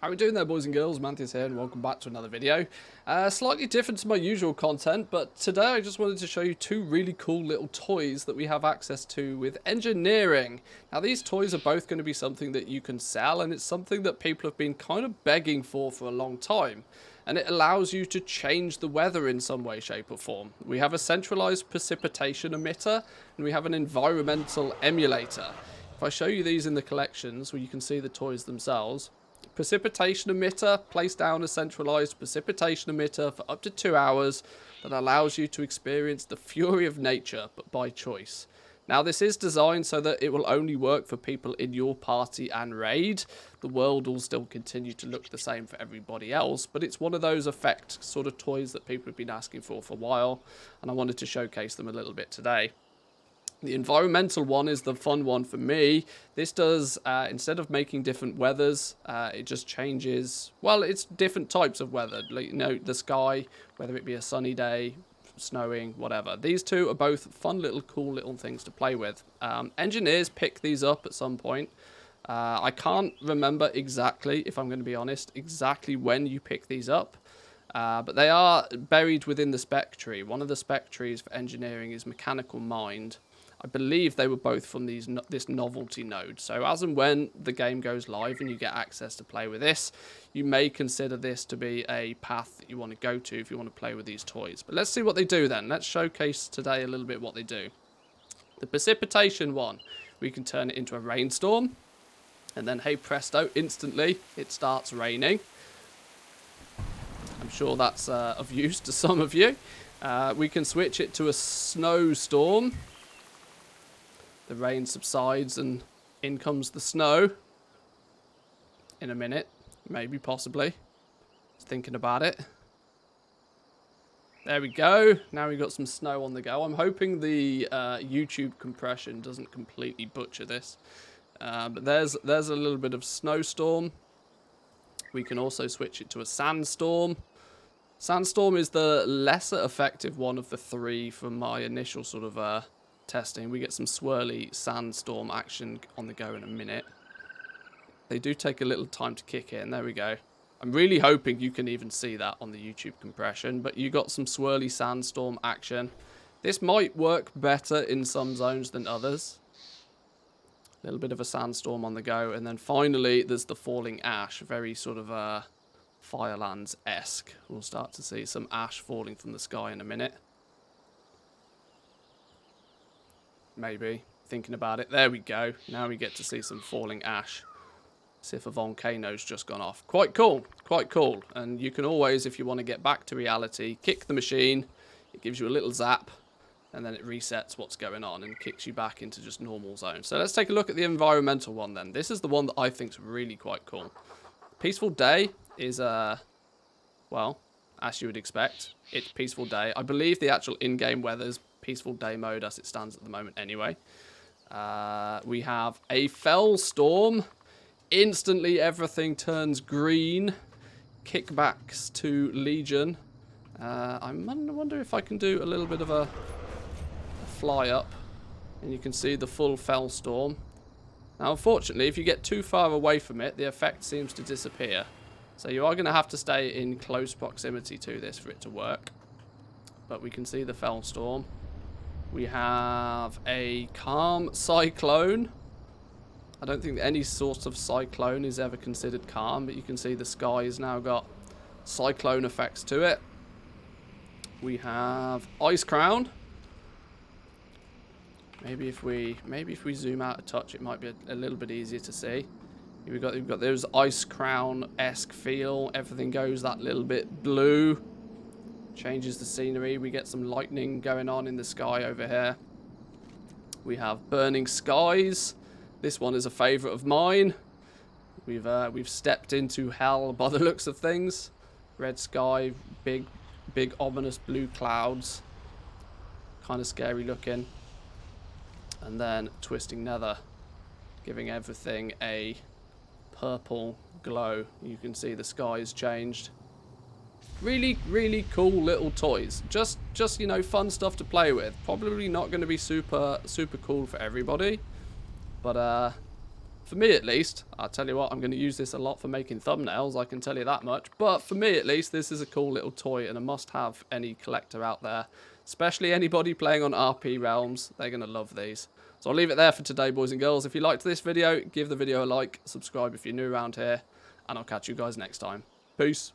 How are we doing there, boys and girls? Manthieus here, and welcome back to another video. Slightly different to my usual content, but today I just wanted to show you two really cool little toys that we have access to with engineering. Now, these toys are both going to be something that you can sell, and it's something that people have been kind of begging for a long time. And it allows you to change the weather in some way, shape or form. We have a centralized precipitation emitter, and we have an environmental emulator. If I show you these in the collections, where you can see the toys themselves, precipitation emitter, place down a centralized precipitation emitter for up to 2 hours that allows you to experience the fury of nature, but by choice. Now, this is designed so that it will only work for people in your party and raid. The world will still continue to look the same for everybody else, but it's one of those effect sort of toys that people have been asking for a while, and I wanted to showcase them a little bit today. The environmental one is the fun one for me. This does, instead of making different weathers, it just changes, well, it's different types of weather. Like, you know, the sky, whether it be a sunny day, snowing, whatever. These two are both fun little, cool little things to play with. Engineers pick these up at some point. I can't remember exactly, if I'm going to be honest, exactly when you pick these up. But they are buried within the spec tree. One of the spec trees for engineering is Mechanical Mind. I believe they were both from this novelty node. So as and when the game goes live and you get access to play with this, you may consider this to be a path that you want to go to if you want to play with these toys. But let's see what they do then. Let's showcase today a little bit what they do. The precipitation one, we can turn it into a rainstorm. And then, hey presto, instantly it starts raining. I'm sure that's of use to some of you. We can switch it to a snowstorm. The rain subsides and in comes the snow. In a minute, maybe, possibly. Just thinking about it. There we go. Now we've got some snow on the go. I'm hoping the YouTube compression doesn't completely butcher this. But there's a little bit of snowstorm. We can also switch it to a sandstorm. Sandstorm is the lesser effective one of the three from my initial sort of testing. We get some swirly sandstorm action on the go in a minute. They do take a little time to kick in. There we go. I'm really hoping you can even see that on the YouTube compression, but you got some swirly sandstorm action. This might work better in some zones than others. A little bit of a sandstorm on the go, and then finally there's the falling ash, very sort of Firelands-esque. We'll start to see some ash falling from the sky in a minute. Maybe. Thinking about it. There we go. Now we get to see some falling ash. As if a volcano's just gone off. Quite cool. Quite cool. And you can always, if you want to get back to reality, kick the machine. It gives you a little zap. And then it resets what's going on and kicks you back into just normal zone. So let's take a look at the environmental one then. This is the one that I think is really quite cool. Peaceful Day is, well, as you would expect, it's Peaceful Day. I believe the actual in-game weather is Peaceful Day mode as it stands at the moment anyway. We have a fell storm. Instantly everything turns green. Kickbacks to Legion. I wonder if I can do a little bit of a fly up. And you can see the full fell storm. Now unfortunately, if you get too far away from it, the effect seems to disappear. So you are going to have to stay in close proximity to this for it to work. But we can see the fell storm. We have a calm cyclone. I don't think any sort of cyclone is ever considered calm, but you can see the sky has now got cyclone effects to it. We have Ice Crown. Maybe if we zoom out a touch, it might be a little bit easier to see. We've got those Ice Crown-esque feel. Everything goes that little bit blue. Changes the scenery. We get some lightning going on in the sky over here. We have Burning Skies. This one is a favourite of mine. We've stepped into hell by the looks of things. Red sky, big ominous blue clouds. Kind of scary looking. And then Twisting Nether, giving everything a purple glow. You can see the sky has changed. Really, really cool little toys. Just you know, fun stuff to play with. Probably not going to be super cool for everybody, but for me at least, I'll tell you what, I'm going to use this a lot for making thumbnails, I can tell you that much. But for me at least, this is a cool little toy and a must-have any collector out there. Especially anybody playing on RP realms, they're going to love these. So I'll leave it there for today, boys and girls. If you liked this video, give the video a like, subscribe if you're new around here, and I'll catch you guys next time. Peace.